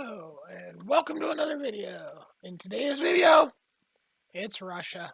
Hello, and welcome to another video. In today's video, it's Russia.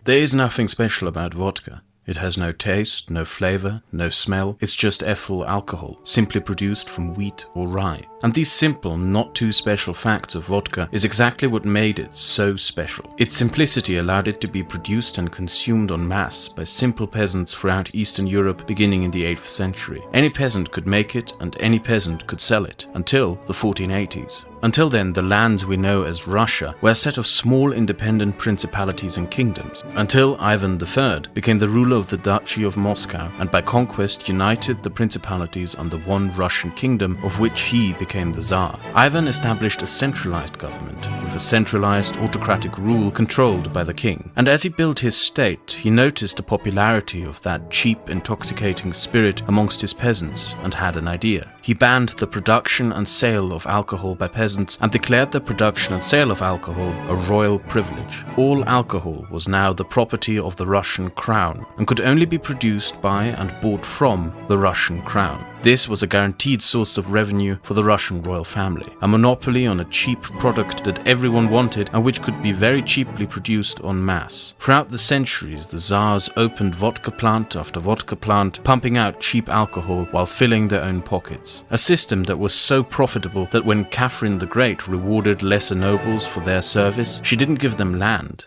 There is nothing special about vodka. It has no taste, no flavor, no smell. It's just ethyl alcohol, simply produced from wheat or rye. And these simple, not too special facts of vodka is exactly what made it so special. Its simplicity allowed it to be produced and consumed en masse by simple peasants throughout Eastern Europe beginning in the 8th century. Any peasant could make it and any peasant could sell it, until the 1480s. Until then, the lands we know as Russia were a set of small independent principalities and kingdoms, until Ivan III became the ruler of the Duchy of Moscow and by conquest united the principalities under one Russian kingdom, of which he became the Tsar. Ivan established a centralized government, with a centralized autocratic rule controlled by the king. And as he built his state, he noticed the popularity of that cheap, intoxicating spirit amongst his peasants and had an idea. He banned the production and sale of alcohol by peasants and declared the production and sale of alcohol a royal privilege. All alcohol was now the property of the Russian crown and could only be produced by and bought from the Russian crown. This was a guaranteed source of revenue for the Russian royal family, a monopoly on a cheap product that everyone wanted and which could be very cheaply produced en masse. Throughout the centuries, the Tsars opened vodka plant after vodka plant, pumping out cheap alcohol while filling their own pockets. A system that was so profitable that when Catherine the Great rewarded lesser nobles for their service, she didn't give them land,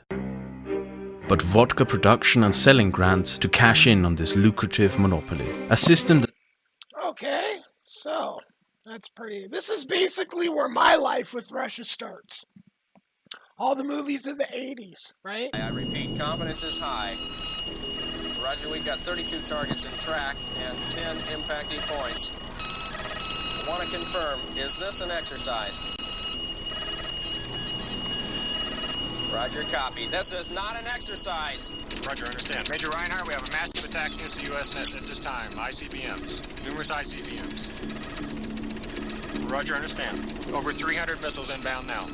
but vodka production and selling grants to cash in on this lucrative monopoly. A system that... Okay, so this is basically where my life with Russia starts. All the movies of the 80s, right? I repeat, confidence is high. Roger, we've got 32 targets in track and 10 impacting points. I want to confirm, is this an exercise? Roger, copy. This is not an exercise. Roger, understand. Major Reinhardt, we have a massive attack against the U.S. net at this time. ICBMs. Numerous ICBMs. Roger, understand. Over 300 missiles inbound now.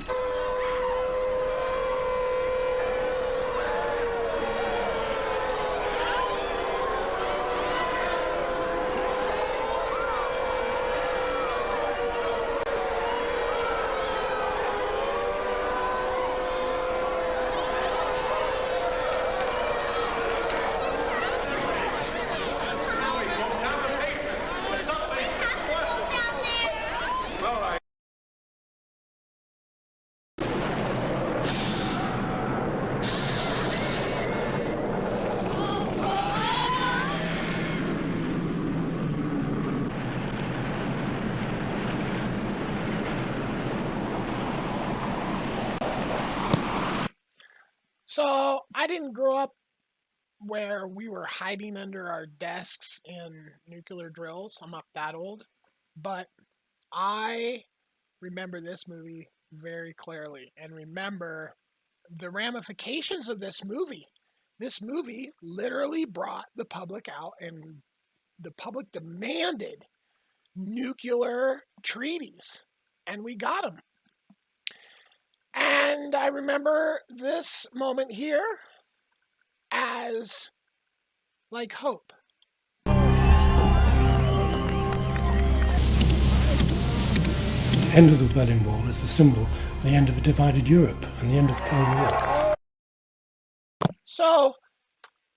So I didn't grow up where we were hiding under our desks in nuclear drills. I'm not that old, but I remember this movie very clearly and remember the ramifications of this movie. This movie literally brought the public out, and the public demanded nuclear treaties, and we got them. And I remember this moment here as like hope. The end of the Berlin Wall is the symbol of the end of a divided Europe and the end of the Cold War. So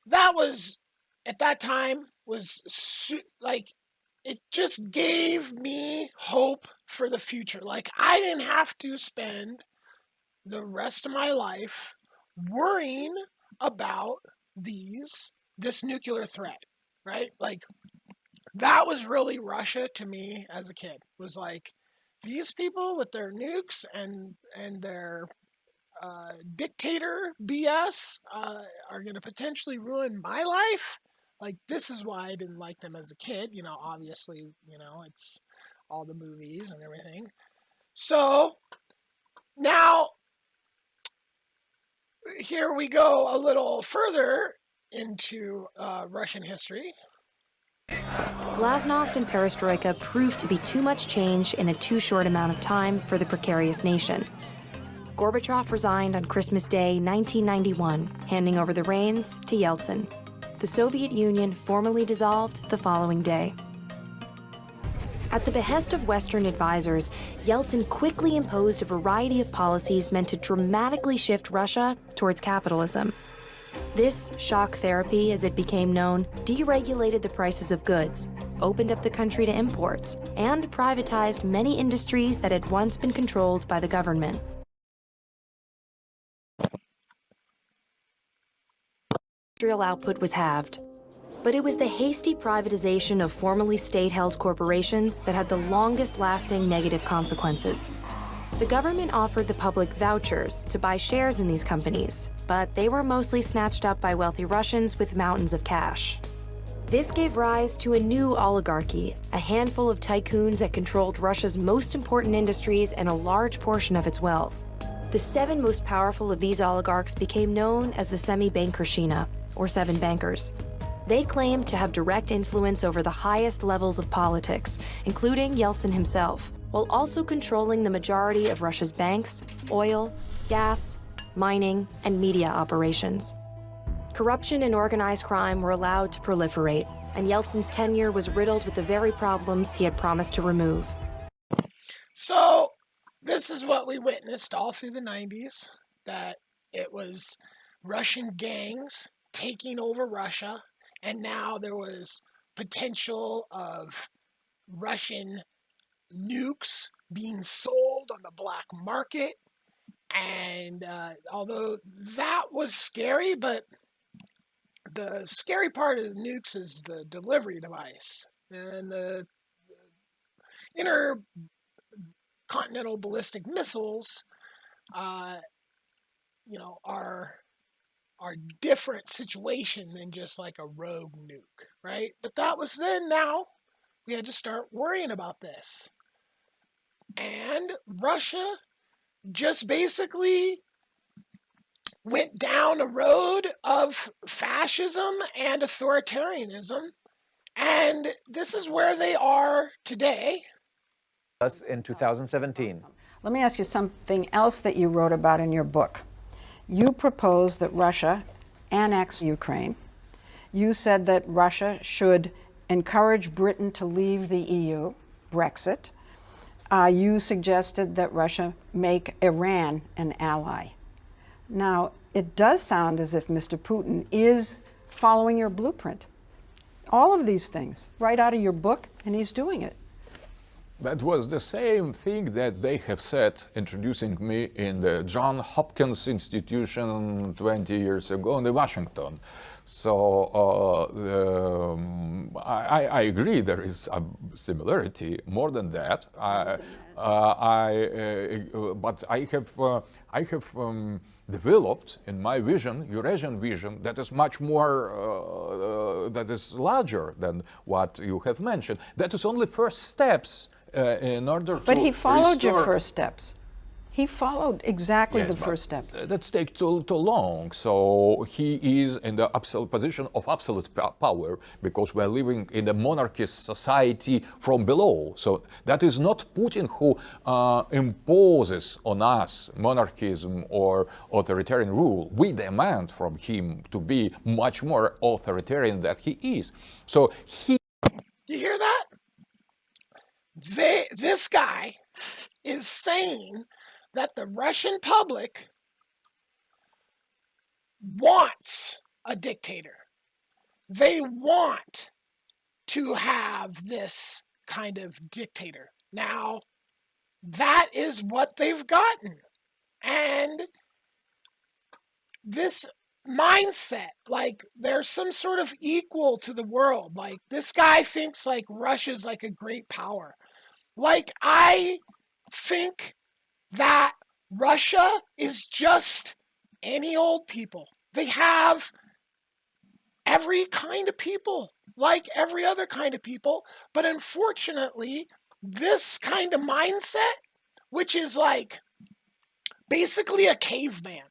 that was, at that time, it just gave me hope for the future. Like, I didn't have to spend the rest of my life worrying about this nuclear threat, right? Like, that was really Russia to me as a kid. It was like, these people with their nukes and their dictator BS are going to potentially ruin my life. Like, this is why I didn't like them as a kid. You know, obviously, it's all the movies and everything. So now, here we go a little further into Russian history. Glasnost and perestroika proved to be too much change in a too short amount of time for the precarious nation. Gorbachev resigned on Christmas Day, 1991, handing over the reins to Yeltsin. The Soviet Union formally dissolved the following day. At the behest of Western advisors, Yeltsin quickly imposed a variety of policies meant to dramatically shift Russia towards capitalism. This shock therapy, as it became known, deregulated the prices of goods, opened up the country to imports, and privatized many industries that had once been controlled by the government. Industrial output was halved. But it was the hasty privatization of formerly state-held corporations that had the longest-lasting negative consequences. The government offered the public vouchers to buy shares in these companies, but they were mostly snatched up by wealthy Russians with mountains of cash. This gave rise to a new oligarchy, a handful of tycoons that controlled Russia's most important industries and a large portion of its wealth. The 7 most powerful of these oligarchs became known as the Semi-Bankershina, or 7 bankers. They claimed to have direct influence over the highest levels of politics, including Yeltsin himself, while also controlling the majority of Russia's banks, oil, gas, mining, and media operations. Corruption and organized crime were allowed to proliferate, and Yeltsin's tenure was riddled with the very problems he had promised to remove. So, this is what we witnessed all through the 90s, that it was Russian gangs taking over Russia, and now there was potential of Russian nukes being sold on the black market. And although that was scary, but the scary part of the nukes is the delivery device. And the intercontinental ballistic missiles, are different situation than just like a rogue nuke, right? But that was then. Now we had to start worrying about this. And Russia just basically went down a road of fascism and authoritarianism. And this is where they are today. In 2017. Let me ask you something else that you wrote about in your book. You proposed that Russia annex Ukraine. You said that Russia should encourage Britain to leave the EU, Brexit. You suggested that Russia make Iran an ally. Now, it does sound as if Mr. Putin is following your blueprint. All of these things, right out of your book, and he's doing it. That was the same thing that they have said introducing me in the Johns Hopkins Institution 20 years ago in Washington. So I agree there is a similarity. More than that, but I have developed in my vision, Eurasian vision, that is much more, that is larger than what you have mentioned. That is only first steps in order to. But he followed your first steps. He followed exactly the first steps. That's take too long. So he is in the absolute position of absolute power because we're living in a monarchist society from below. So that is not Putin who imposes on us monarchism or authoritarian rule. We demand from him to be much more authoritarian than he is. So he. You hear that? This guy is saying that the Russian public wants a dictator. They want to have this kind of dictator. Now, that is what they've gotten. And this mindset, like there's some sort of equal to the world. Like this guy thinks like Russia's like a great power. Like I think that Russia is just any old people. They have every kind of people, like every other kind of people. But unfortunately, this kind of mindset, which is like basically a caveman,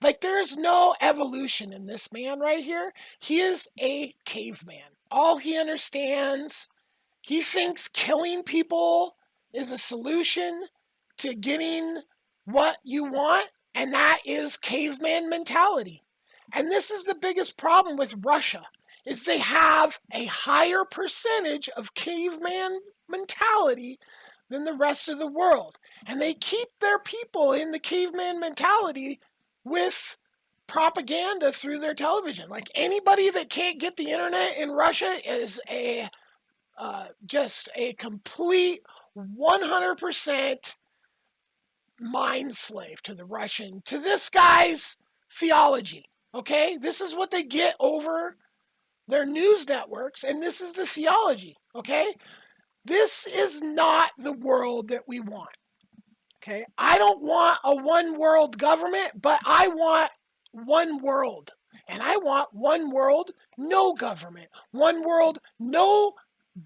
like there's no evolution in this man right here. He is a caveman. All he understands, he thinks killing people is a solution to getting what you want, and that is caveman mentality. And this is the biggest problem with Russia, is they have a higher percentage of caveman mentality than the rest of the world. And they keep their people in the caveman mentality with propaganda through their television. Like anybody that can't get the internet in Russia is just a complete 100% mind slave to the Russian, to this guy's theology. Okay? This is what they get over their news networks, and this is the theology. Okay? This is not the world that we want. Okay? I don't want a one world government, but I want one world. And I want one world, no government. One world, no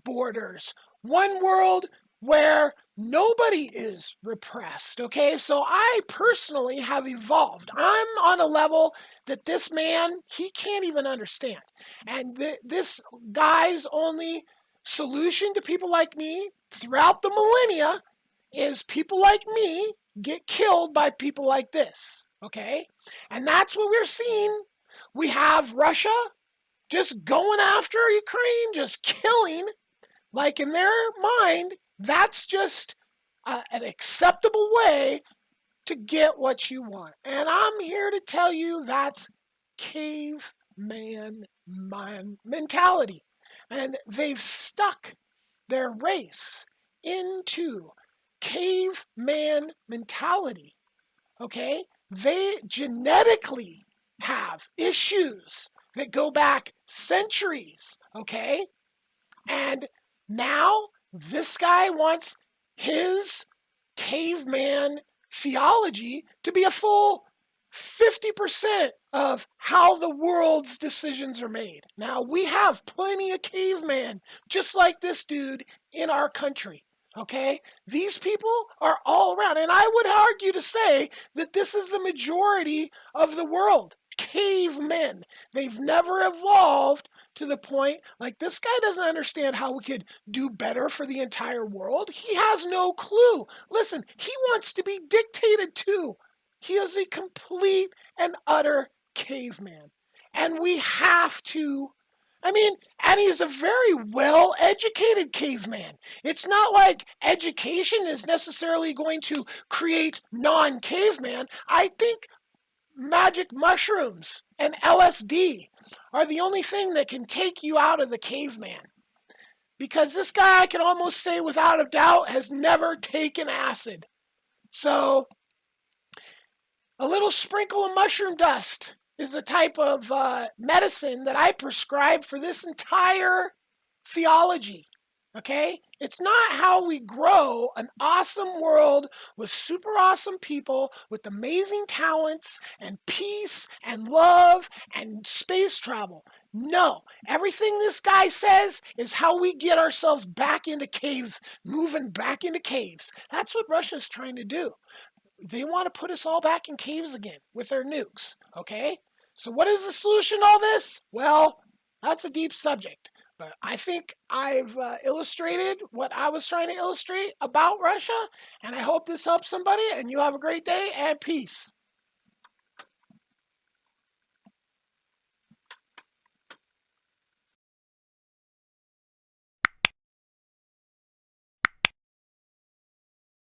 borders. One world where nobody is repressed. Okay? So I personally have evolved. I'm on a level that this man, he can't even understand. And this guy's only solution to people like me throughout the millennia is people like me get killed by people like this. Okay? And that's what we're seeing. We have Russia just going after Ukraine, just killing. Like in their mind, that's just an acceptable way to get what you want. And I'm here to tell you that's caveman mentality. And they've stuck their race into caveman mentality. Okay? They genetically have issues that go back centuries. Okay? And now this guy wants his caveman theology to be a full 50% of how the world's decisions are made. Now, we have plenty of cavemen just like this dude in our country. Okay? These people are all around. And I would argue to say that this is the majority of the world. Cavemen. They've never evolved to the point, like this guy doesn't understand how we could do better for the entire world. He has no clue. Listen, he wants to be dictated to. He is a complete and utter caveman. And we have to, and he's a very well-educated caveman. It's not like education is necessarily going to create non-caveman. I think magic mushrooms and LSD are the only thing that can take you out of the caveman. Because this guy, I can almost say without a doubt, has never taken acid. So, a little sprinkle of mushroom dust is the type of medicine that I prescribe for this entire theology. Okay? It's not how we grow an awesome world with super awesome people with amazing talents and peace and love and space travel. No. Everything this guy says is how we get ourselves back into caves, moving back into caves. That's what Russia's trying to do. They want to put us all back in caves again with their nukes. Okay? So what is the solution to all this? Well, that's a deep subject. But I think I've illustrated what I was trying to illustrate about Russia, and I hope this helps somebody, and you have a great day, and peace.